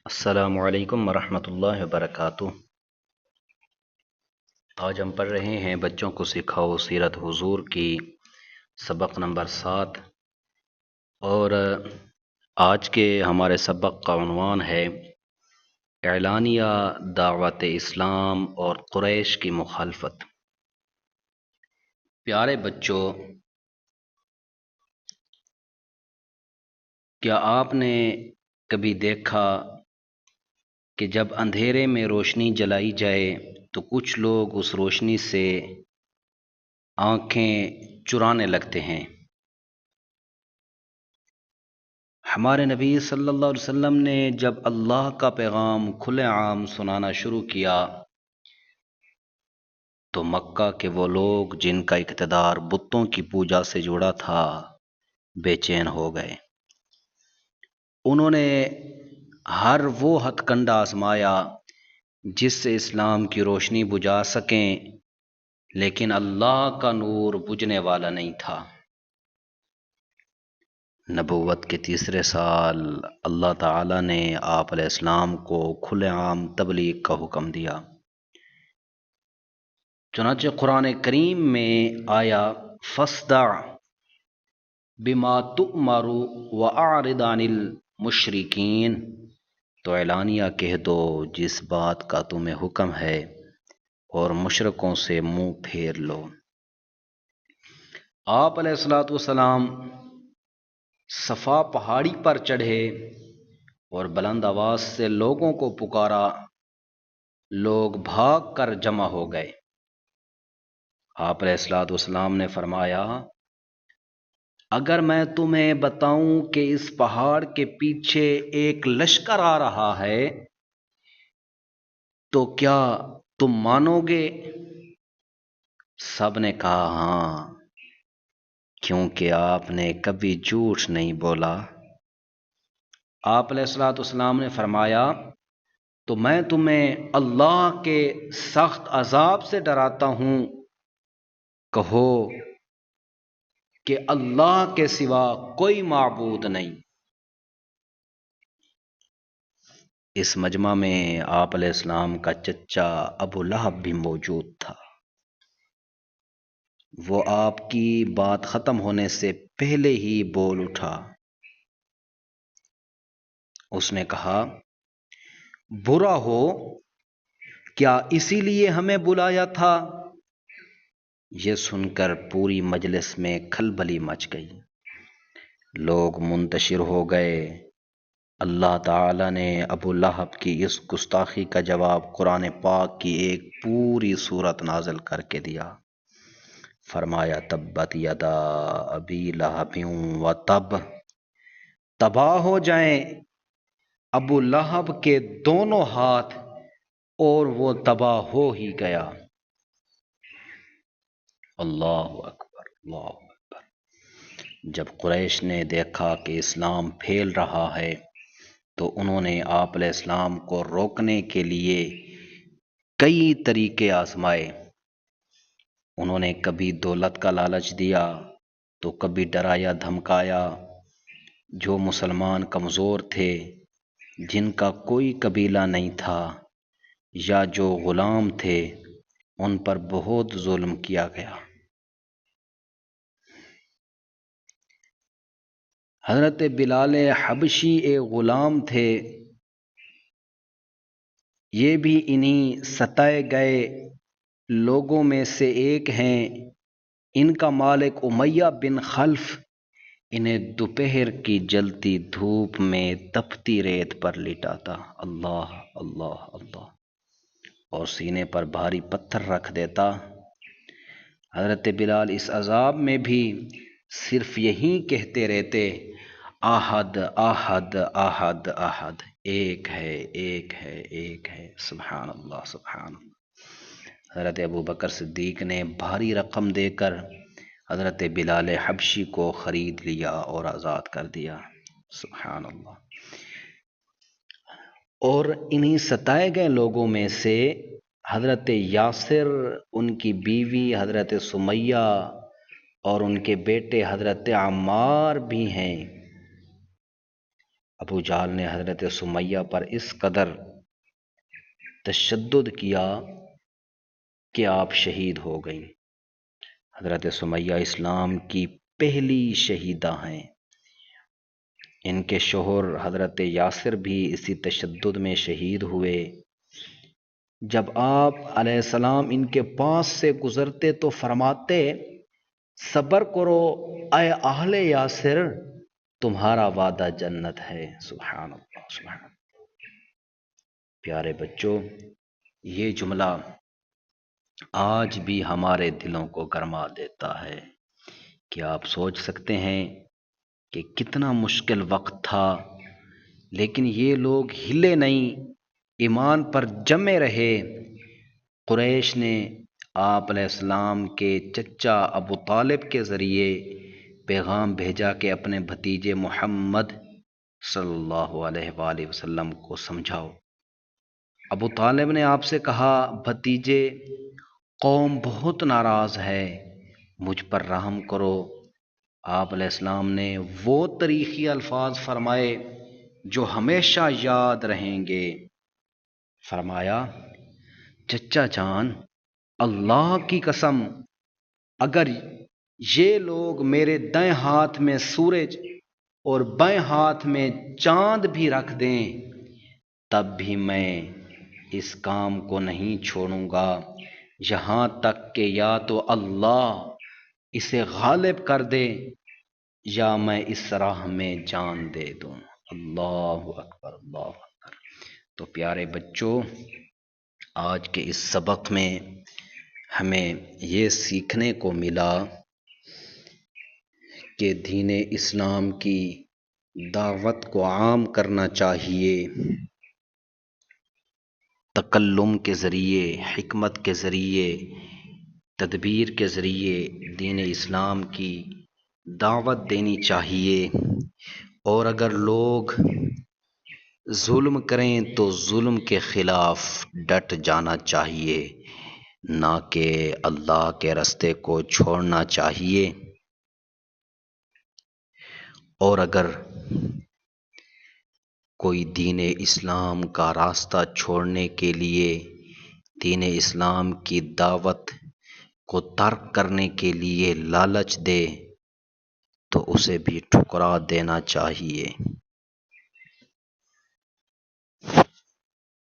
السلام علیکم ورحمۃ اللہ وبرکاتہ۔ آج ہم پڑھ رہے ہیں بچوں کو سکھاؤ سیرت حضور کی سبق نمبر 7، اور آج کے ہمارے سبق کا عنوان ہے اعلانیہ دعوت اسلام اور قریش کی مخالفت۔ پیارے بچوں، کیا آپ نے کبھی دیکھا کہ جب اندھیرے میں روشنی جلائی جائے تو کچھ لوگ اس روشنی سے آنکھیں چرانے لگتے ہیں؟ ہمارے نبی صلی اللہ علیہ وسلم نے جب اللہ کا پیغام کھلے عام سنانا شروع کیا تو مکہ کے وہ لوگ جن کا اقتدار بتوں کی پوجا سے جڑا تھا بے چین ہو گئے۔ انہوں نے ہر وہ ہتھ کنڈا آزمایا جس سے اسلام کی روشنی بجھا سکیں، لیکن اللہ کا نور بجھنے والا نہیں تھا۔ نبوت کے تیسرے سال اللہ تعالیٰ نے آپ علیہ السلام کو کھلے عام تبلیغ کا حکم دیا۔ چنانچہ قرآن کریم میں آیا فَاصْدَعْ بِمَا تُؤْمَرُ وَأَعْرِضْ عَنِ الْمُشْرِكِينَ، تو اعلانیہ کہہ دو جس بات کا تمہیں حکم ہے اور مشرکوں سے منہ پھیر لو۔ آپ علیہ الصلوۃ والسلام صفا پہاڑی پر چڑھے اور بلند آواز سے لوگوں کو پکارا۔ لوگ بھاگ کر جمع ہو گئے۔ آپ علیہ الصلوۃ والسلام نے فرمایا، اگر میں تمہیں بتاؤں کہ اس پہاڑ کے پیچھے ایک لشکر آ رہا ہے تو کیا تم مانو گے؟ سب نے کہا ہاں، کیونکہ آپ نے کبھی جھوٹ نہیں بولا۔ آپ علیہ الصلوۃ والسلام نے فرمایا، تو میں تمہیں اللہ کے سخت عذاب سے ڈراتا ہوں، کہو کہ اللہ کے سوا کوئی معبود نہیں۔ اس مجمع میں آپ علیہ السلام کا چچا ابو لہب بھی موجود تھا۔ وہ آپ کی بات ختم ہونے سے پہلے ہی بول اٹھا۔ اس نے کہا، برا ہو، کیا اسی لیے ہمیں بلایا تھا؟ یہ سن کر پوری مجلس میں کھلبلی مچ گئی، لوگ منتشر ہو گئے۔ اللہ تعالیٰ نے ابو لہب کی اس گستاخی کا جواب قرآن پاک کی ایک پوری سورت نازل کر کے دیا۔ فرمایا، تبت یدا ابی لہب و تب، تباہ ہو جائیں ابو لہب کے دونوں ہاتھ، اور وہ تباہ ہو ہی گیا۔ اللہ اکبر، اللہ اکبر۔ جب قریش نے دیکھا کہ اسلام پھیل رہا ہے تو انہوں نے آپ علیہ السلام کو روکنے کے لیے کئی طریقے آزمائے۔ انہوں نے کبھی دولت کا لالچ دیا تو کبھی ڈرایا دھمکایا۔ جو مسلمان کمزور تھے، جن کا کوئی قبیلہ نہیں تھا، یا جو غلام تھے، ان پر بہت ظلم کیا گیا۔ حضرت بلال حبشی ایک غلام تھے، یہ بھی انہی ستائے گئے لوگوں میں سے ایک ہیں۔ ان کا مالک امیہ بن خلف انہیں دوپہر کی جلتی دھوپ میں تپتی ریت پر لٹاتا، اللہ اللہ اللہ، اور سینے پر بھاری پتھر رکھ دیتا۔ حضرت بلال اس عذاب میں بھی صرف یہی کہتے رہتے، آحد آحد آحد آحد، ایک ہے ایک ہے ایک ہے، سبحان اللہ سبحان اللہ۔ حضرت ابو بکر صدیق نے بھاری رقم دے کر حضرت بلال حبشی کو خرید لیا اور آزاد کر دیا، سبحان اللہ۔ اور انہی ستائے گئے لوگوں میں سے حضرت یاسر، ان کی بیوی حضرت سمیہ اور ان کے بیٹے حضرت عمار بھی ہیں۔ ابو جہل نے حضرت سمیہ پر اس قدر تشدد کیا کہ آپ شہید ہو گئیں۔ حضرت سمیہ اسلام کی پہلی شہیدہ ہیں۔ ان کے شوہر حضرت یاسر بھی اسی تشدد میں شہید ہوئے۔ جب آپ علیہ السلام ان کے پاس سے گزرتے تو فرماتے، صبر کرو اے اہل یاسر، تمہارا وعدہ جنت ہے۔ سبحان اللہ، سبحان اللہ۔ پیارے بچوں، یہ جملہ آج بھی ہمارے دلوں کو گرما دیتا ہے کہ آپ سوچ سکتے ہیں کہ کتنا مشکل وقت تھا، لیکن یہ لوگ ہلے نہیں، ایمان پر جمے رہے۔ قریش نے آپ علیہ السلام کے چچا ابو طالب کے ذریعے پیغام بھیجا کہ اپنے بھتیجے محمد صلی اللہ علیہ وآلہ وسلم کو سمجھاؤ۔ ابو طالب نے آپ سے کہا، بھتیجے، قوم بہت ناراض ہے، مجھ پر رحم کرو۔ آپ علیہ السلام نے وہ تاریخی الفاظ فرمائے جو ہمیشہ یاد رہیں گے۔ فرمایا، چچا جان، اللہ کی قسم، اگر یہ لوگ میرے دائیں ہاتھ میں سورج اور بائیں ہاتھ میں چاند بھی رکھ دیں تب بھی میں اس کام کو نہیں چھوڑوں گا، یہاں تک کہ یا تو اللہ اسے غالب کر دے یا میں اس راہ میں جان دے دوں۔ اللہ اکبر، اللہ اکبر۔ تو پیارے بچوں، آج کے اس سبق میں ہمیں یہ سیکھنے کو ملا کہ دین اسلام کی دعوت کو عام کرنا چاہیے، تکلم کے ذریعے، حکمت کے ذریعے، تدبیر کے ذریعے دین اسلام کی دعوت دینی چاہیے، اور اگر لوگ ظلم کریں تو ظلم کے خلاف ڈٹ جانا چاہیے، نہ کہ اللہ کے راستے کو چھوڑنا چاہیے۔ اور اگر کوئی دین اسلام کا راستہ چھوڑنے کے لیے، دین اسلام کی دعوت کو ترک کرنے کے لیے لالچ دے تو اسے بھی ٹھکرا دینا چاہیے۔